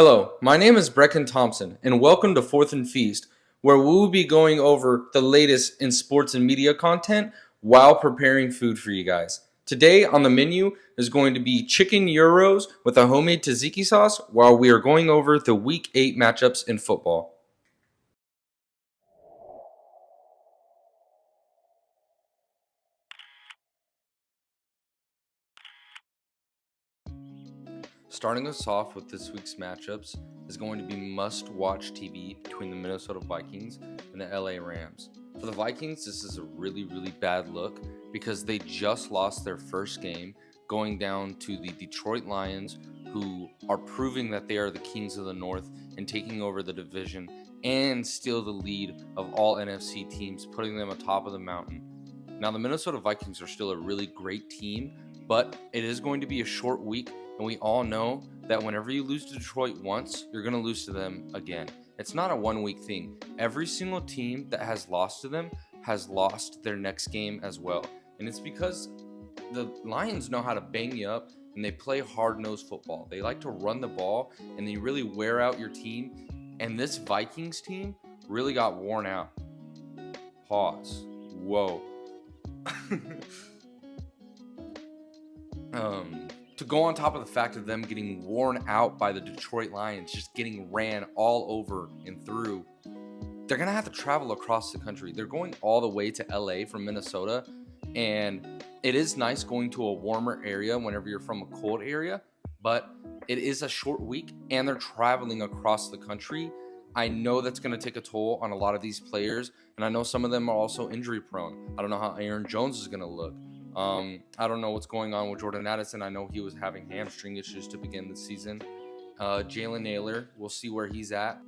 Hello, my name is Brecken Thompson, and welcome to Fourth and Feast, where we will be going over the latest in sports and media content while preparing food for you guys. Today on the menu is going to be chicken gyros with a homemade tzatziki sauce while we are going over the Week 8 matchups in football. Starting us off with this week's matchups is going to be must-watch TV between the Minnesota Vikings and the LA Rams. For the Vikings, this is a really bad look because they just lost their first game going down to the Detroit Lions, who are proving that they are the kings of the North and taking over the division and steal the lead of all NFC teams, putting them atop of the mountain. Now, the Minnesota Vikings are still a really great team, but it is going to be a short week, and we all know that whenever you lose to Detroit once, you're going to lose to them again. It's not a one-week thing. Every single team that has lost to them has lost their next game as well. And it's because the Lions know how to bang you up, and they play hard-nosed football. They like to run the ball, and they really wear out your team. And this Vikings team really got worn out. Pause. Whoa. To go on top of the fact of them getting worn out by the Detroit Lions, just getting ran all over and through, they're going to have to travel across the country. They're going all the way to LA from Minnesota, and it is nice going to a warmer area whenever you're from a cold area, but it is a short week, and they're traveling across the country. I know that's going to take a toll on a lot of these players, and I know some of them are also injury prone. I don't know how Aaron Jones is going to look. I don't know what's going on with Jordan Addison. I know he was having hamstring issues to begin the season. Jalen Naylor, we'll see where he's at.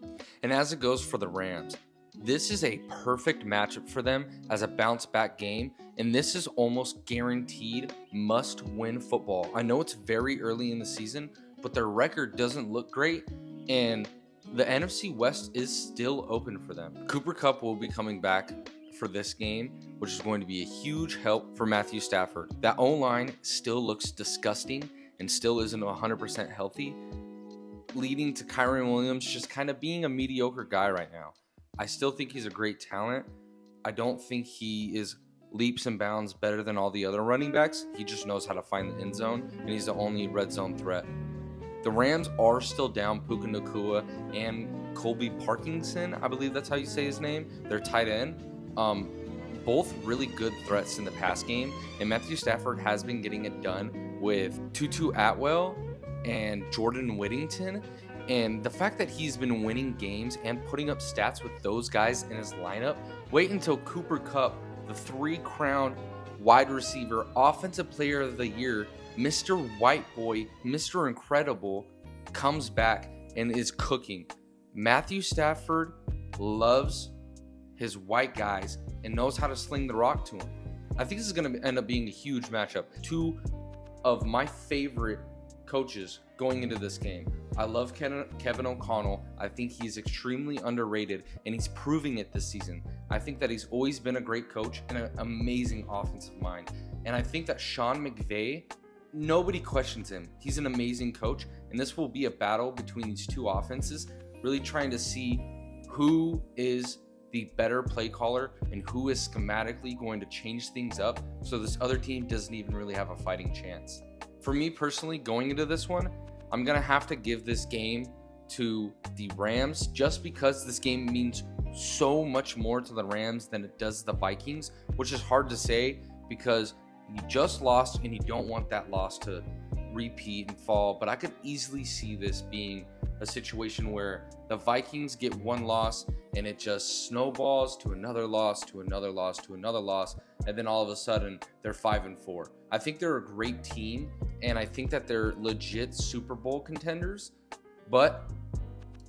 And as it goes for the Rams, this is a perfect matchup for them as a bounce-back game, and this is almost guaranteed must-win football. I know it's very early in the season, but their record doesn't look great, and the NFC West is still open for them. Cooper Kupp will be coming back for this game, which is going to be a huge help for Matthew Stafford. That O-line still looks disgusting and still isn't 100% healthy, leading to Kyren Williams just kind of being a mediocre guy right now. I still think he's a great talent. I don't think he is leaps and bounds better than all the other running backs. He just knows how to find the end zone, and he's the only red zone threat. The Rams are still down Puka Nacua and Colby Parkinson, I believe that's how you say his name, their tight end. Both really good threats in the pass game, and Matthew Stafford has been getting it done with Tutu Atwell and Jordan Whittington. And the fact that he's been winning games and putting up stats with those guys in his lineup, wait until Cooper Kupp, the three-crown wide receiver, offensive player of the year, Mr. White Boy, Mr. Incredible, comes back and is cooking. Matthew Stafford loves his white guys and knows how to sling the rock to him. I think this is going to end up being a huge matchup. Two of my favorite coaches going into this game. I love Kevin O'Connell. I think he's extremely underrated, and he's proving it this season. I think that he's always been a great coach and an amazing offensive mind. And I think that Sean McVay, nobody questions him. He's an amazing coach, and this will be a battle between these two offenses, really trying to see who is the better play caller and who is schematically going to change things up so this other team doesn't even really have a fighting chance. For me personally, going into this one, I'm going to have to give this game to the Rams just because this game means so much more to the Rams than it does the Vikings, which is hard to say because you just lost and you don't want that loss to repeat and fall. But I could easily see this being a situation where the Vikings get one loss and it just snowballs to another loss, to another loss, to another loss, and then all of a sudden they're 5-4. I think they're a great team, and I think that they're legit Super Bowl contenders, but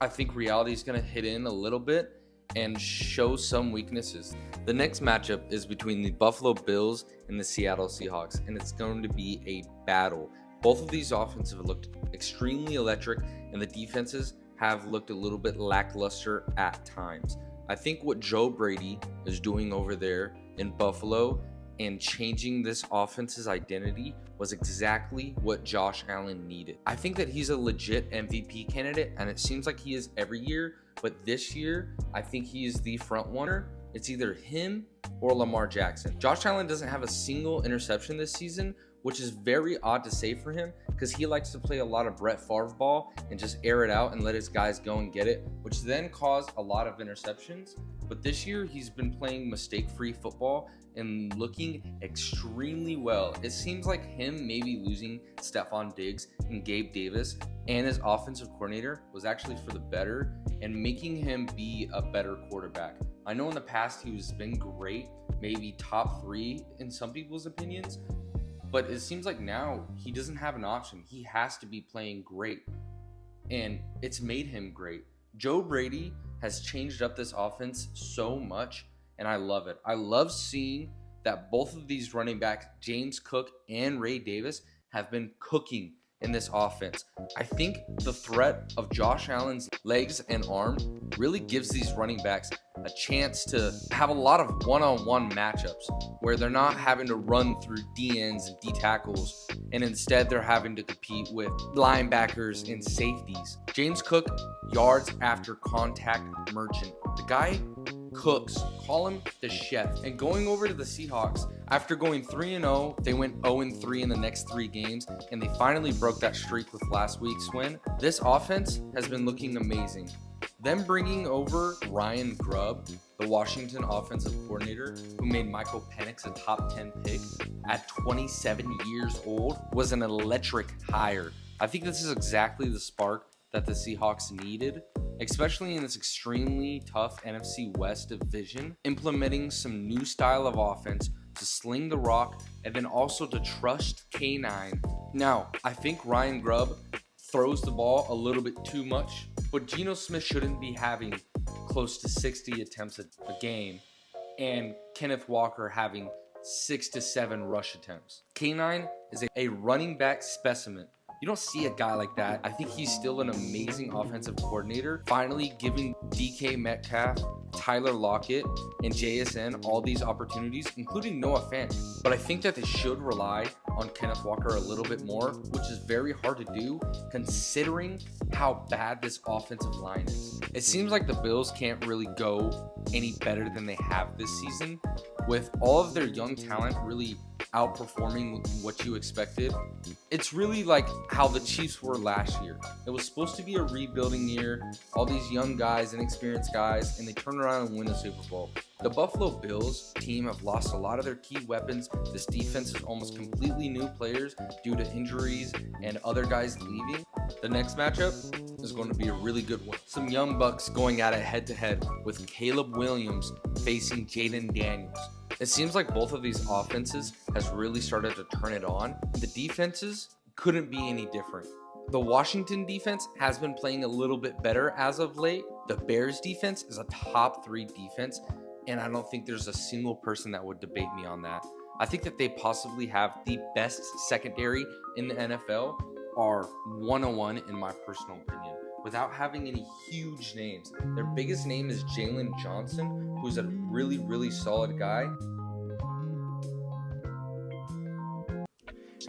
I think reality is going to hit in a little bit and show some weaknesses. The next matchup is between the Buffalo Bills and the Seattle Seahawks, and it's going to be a battle. Both of these offenses have looked extremely electric, and the defenses have looked a little bit lackluster at times. I think what Joe Brady is doing over there in Buffalo and changing this offense's identity was exactly what Josh Allen needed. I think that he's a legit MVP candidate, and it seems like he is every year, but this year, I think he is the front runner. It's either him or Lamar Jackson. Josh Allen doesn't have a single interception this season, which is very odd to say for him because he likes to play a lot of Brett Favre ball and just air it out and let his guys go and get it, which then caused a lot of interceptions. But this year, he's been playing mistake-free football and looking extremely well. It seems like him maybe losing Stephon Diggs and Gabe Davis and his offensive coordinator was actually for the better and making him be a better quarterback. I know in the past he has been great, maybe top 3 in some people's opinions, but it seems like now he doesn't have an option. He has to be playing great, and it's made him great. Joe Brady has changed up this offense so much, and I love it. I love seeing that both of these running backs, James Cook and Ray Davis, have been cooking in this offense. I think the threat of Josh Allen's legs and arm really gives these running backs a chance to have a lot of one-on-one matchups where they're not having to run through D-ends and D-tackles, and instead they're having to compete with linebackers and safeties. James Cook, yards after contact merchant. The guy cooks. Call him the chef. And going over to the Seahawks, after going 3-0, they went 0-3 in the next 3 games, and they finally broke that streak with last week's win. This offense has been looking amazing. Them bringing over Ryan Grubb, the Washington offensive coordinator, who made Michael Penix a top 10 pick at 27 years old, was an electric hire. I think this is exactly the spark that the Seahawks needed, especially in this extremely tough NFC West division, implementing some new style of offense to sling the rock and then also to trust K9. Now, I think Ryan Grubb throws the ball a little bit too much, but Geno Smith shouldn't be having close to 60 attempts a game and Kenneth Walker having 6 to 7 rush attempts. K9 is a running back specimen. You don't see a guy like that. I think he's still an amazing offensive coordinator, finally giving DK Metcalf, Tyler Lockett, and JSN all these opportunities, including Noah Fant. But I think that they should rely on Kenneth Walker a little bit more, which is very hard to do considering how bad this offensive line is. It seems like the Bills can't really go any better than they have this season, with all of their young talent really outperforming what you expected. It's really like how the Chiefs were last year. It was supposed to be a rebuilding year, all these young guys, inexperienced guys, and they turn around and win a Super Bowl. The Buffalo Bills team have lost a lot of their key weapons. This defense is almost completely new players due to injuries and other guys leaving. The next matchup is going to be a really good one. Some young bucks going at it head-to-head with Caleb Williams facing Jaden Daniels. It seems like both of these offenses has really started to turn it on. The defenses couldn't be any different. The Washington defense has been playing a little bit better as of late. The Bears defense is a top 3 defense, and I don't think there's a single person that would debate me on that. I think that they possibly have the best secondary in the NFL, are 101 in my personal opinion, without having any huge names. Their biggest name is Jalen Johnson, who's a really, really solid guy.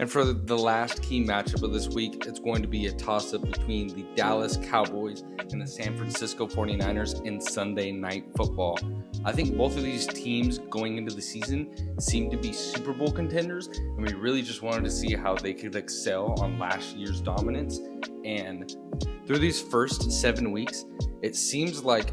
And for the last key matchup of this week, it's going to be a toss-up between the Dallas Cowboys and the San Francisco 49ers in Sunday Night Football. I think both of these teams going into the season seem to be Super Bowl contenders, and we really just wanted to see how they could excel on last year's dominance. And through these first 7 weeks, it seems like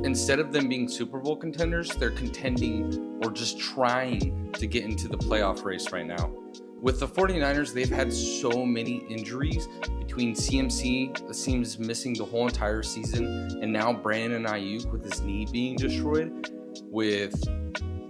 instead of them being Super Bowl contenders, they're contending or just trying to get into the playoff race right now. With the 49ers, they've had so many injuries between CMC, it seems missing the whole entire season, and now Brandon Ayuk with his knee being destroyed, with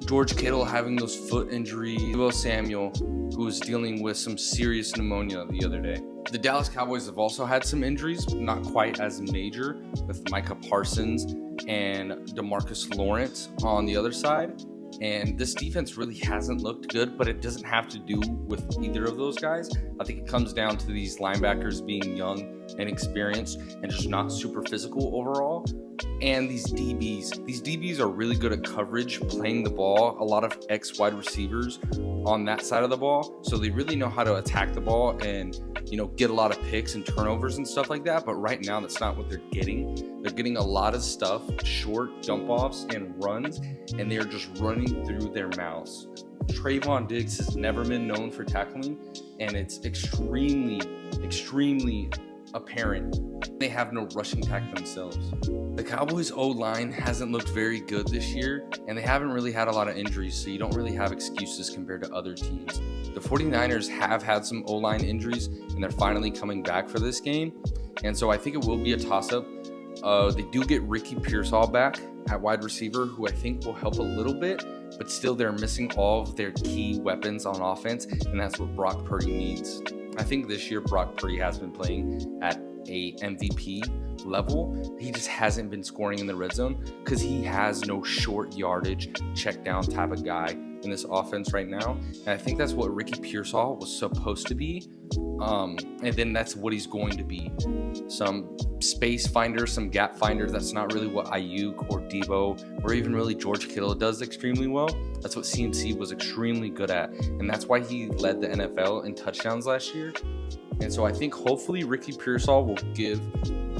George Kittle having those foot injuries, Will Samuel, who was dealing with some serious pneumonia the other day. The Dallas Cowboys have also had some injuries, not quite as major, with Micah Parsons and DeMarcus Lawrence on the other side. And this defense really hasn't looked good, but it doesn't have to do with either of those guys. I think it comes down to these linebackers being young inexperienced and just not super physical overall. And these DBs are really good at coverage, playing the ball. A lot of ex-wide receivers on that side of the ball, so they really know how to attack the ball and get a lot of picks and turnovers and stuff like that. But right now, that's not what they're getting. They're getting a lot of stuff, short dump offs and runs, and they're just running through their mouths. Trayvon Diggs has never been known for tackling, and it's extremely apparent they have no rushing attack themselves. The Cowboys O-line hasn't looked very good this year, and they haven't really had a lot of injuries, so you don't really have excuses compared to other teams. The 49ers have had some O-line injuries, and they're finally coming back for this game, and so I think it will be a toss-up. They do get Ricky Pearsall back at wide receiver, who I think will help a little bit, but still they're missing all of their key weapons on offense, and that's what Brock Purdy needs. I think this year Brock Purdy has been playing at a MVP level. He just hasn't been scoring in the red zone because he has no short yardage check down type of guy in this offense right now. And I think that's what Ricky Pearsall was supposed to be. And then that's what he's going to be. Some space finder, some gap finder. That's not really what Ayuk or Debo or even really George Kittle does extremely well. That's what CMC was extremely good at. And that's why he led the NFL in touchdowns last year. And so I think hopefully Ricky Pearsall will give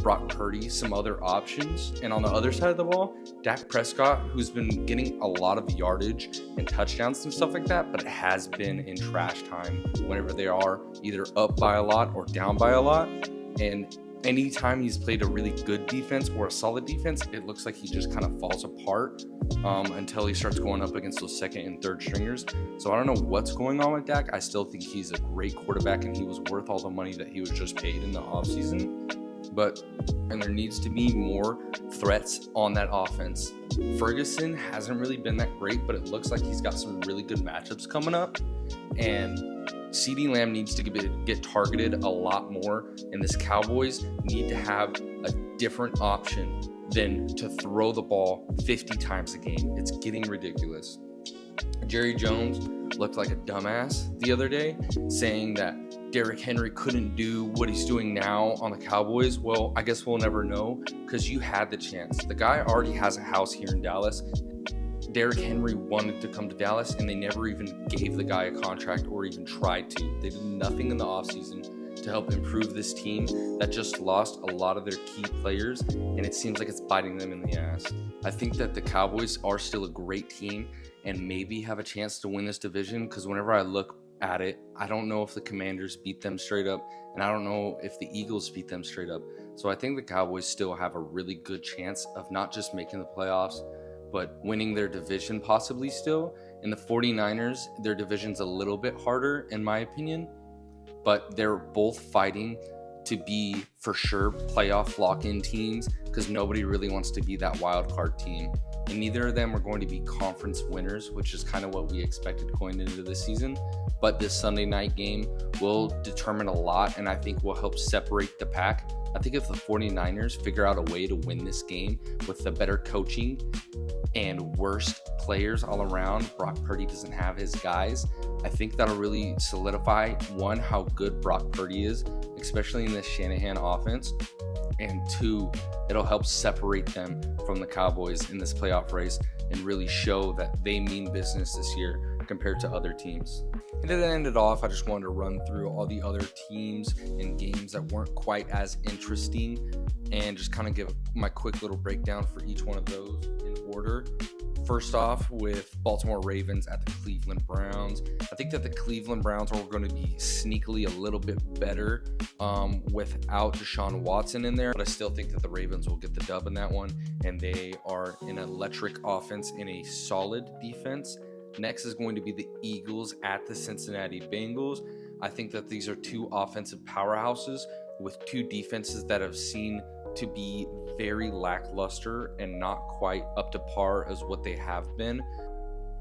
Brock Purdy some other options. And on the other side of the ball, Dak Prescott, who's been getting a lot of yardage and touchdowns and stuff like that, but it has been in trash time whenever they are either up by a lot or down by a lot. And anytime he's played a really good defense or a solid defense, it looks like he just kind of falls apart until he starts going up against those second and third stringers. So I don't know what's going on with Dak. I still think he's a great quarterback and he was worth all the money that he was just paid in the offseason. And there needs to be more threats on that offense. Ferguson hasn't really been that great, but it looks like he's got some really good matchups coming up. And CeeDee Lamb needs to get targeted a lot more, and this Cowboys need to have a different option than to throw the ball 50 times a game. It's getting ridiculous. Jerry Jones looked like a dumbass the other day, saying that Derrick Henry couldn't do what he's doing now on the Cowboys. Well, I guess we'll never know because you had the chance. The guy already has a house here in Dallas. Derrick Henry wanted to come to Dallas, and they never even gave the guy a contract or even tried to. They did nothing in the offseason to help improve this team that just lost a lot of their key players, and it seems like it's biting them in the ass. I think that the Cowboys are still a great team and maybe have a chance to win this division because whenever I look at it, I don't know if the Commanders beat them straight up, and I don't know if the Eagles beat them straight up. So I think the Cowboys still have a really good chance of not just making the playoffs, but winning their division possibly still. And the 49ers, their division's a little bit harder in my opinion, but they're both fighting to be for sure playoff lock-in teams because nobody really wants to be that wild card team. And neither of them are going to be conference winners, which is kind of what we expected going into this season. But this Sunday night game will determine a lot, and I think will help separate the pack. I think if the 49ers figure out a way to win this game with the better coaching and worst players all around, Brock Purdy doesn't have his guys, I think that'll really solidify, one, how good Brock Purdy is, especially in this Shanahan offense, and two, it'll help separate them from the Cowboys in this playoff race and really show that they mean business this year compared to other teams. And to end it off, I just wanted to run through all the other teams and games that weren't quite as interesting and just kind of give my quick little breakdown for each one of those in order. First off, with Baltimore Ravens at the Cleveland Browns. I think that the Cleveland Browns are going to be sneakily a little bit better without Deshaun Watson in there, but I still think that the Ravens will get the dub in that one, and they are an electric offense and a solid defense. Next is going to be the Eagles at the Cincinnati Bengals. I think that these are two offensive powerhouses with two defenses that have seen to be very lackluster and not quite up to par as what they have been.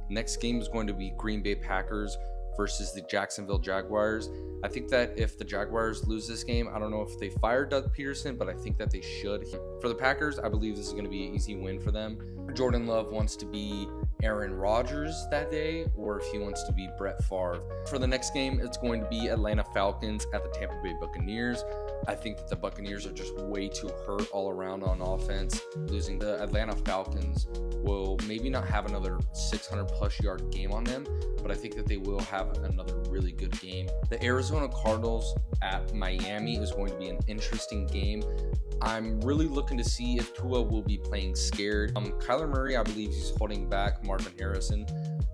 Next game is going to be Green Bay Packers versus the Jacksonville Jaguars. I think that if the Jaguars lose this game, I don't know if they fire Doug Peterson, but I think that they should. For the Packers, I believe this is going to be an easy win for them. Jordan Love wants to be Aaron Rodgers that day, or if he wants to be Brett Favre. For the next game, it's going to be Atlanta Falcons at the Tampa Bay Buccaneers. I think that the Buccaneers are just way too hurt all around on offense. Losing the Atlanta Falcons will maybe not have another 600 plus yard game on them, but I think that they will have another really good game. The Arizona Cardinals at Miami is going to be an interesting game. I'm really looking to see if Tua will be playing scared. Kyler Murray, I believe he's holding back Marvin Harrison.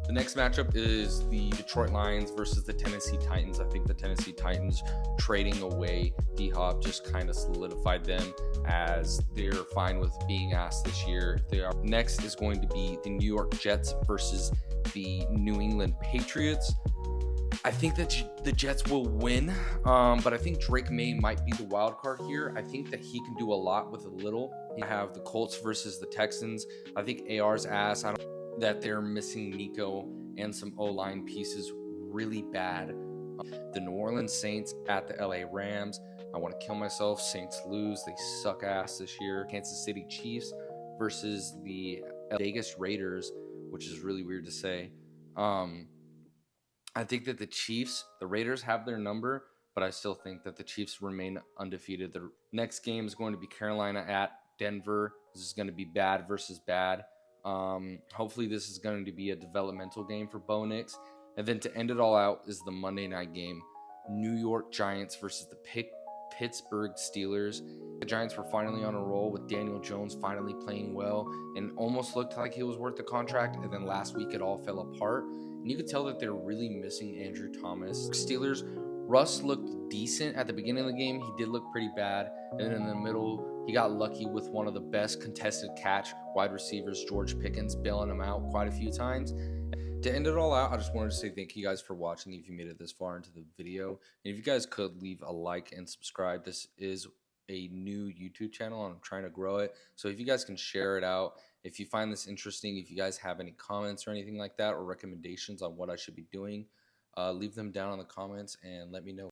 The next matchup is the Detroit Lions versus the Tennessee Titans. I think the Tennessee Titans trading away D-Hop just kind of solidified them as they're fine with being asked this year. Next is going to be the New York Jets versus the New England Patriots. I think that the Jets will win, but I think Drake May might be the wild card here. I think that he can do a lot with a little. I have the Colts versus the Texans. I think AR's ass. I don't that they're missing Nico and some O-line pieces really bad. The New Orleans Saints at the LA Rams. I want to kill myself. Saints lose. They suck ass this year. Kansas City Chiefs versus the Vegas Raiders, which is really weird to say. I think that the Raiders have their number, but I still think that the Chiefs remain undefeated. The next game is going to be Carolina at Denver. This is going to be bad versus bad. Hopefully this is going to be a developmental game for Bo Nix. And then to end it all out is the Monday night game, New York Giants versus the Pittsburgh Steelers. The Giants were finally on a roll with Daniel Jones finally playing well and almost looked like he was worth the contract. And then last week it all fell apart. And you could tell that they're really missing Andrew Thomas. Steelers, Russ looked decent at the beginning of the game. He did look pretty bad. And then in the middle, he got lucky with one of the best contested catch wide receivers, George Pickens, bailing him out quite a few times. To end it all out, I just wanted to say thank you guys for watching if you made it this far into the video. And if you guys could leave a like and subscribe. This is a new YouTube channel and I'm trying to grow it. So if you guys can share it out, if you find this interesting, if you guys have any comments or anything like that or recommendations on what I should be doing, leave them down in the comments and let me know.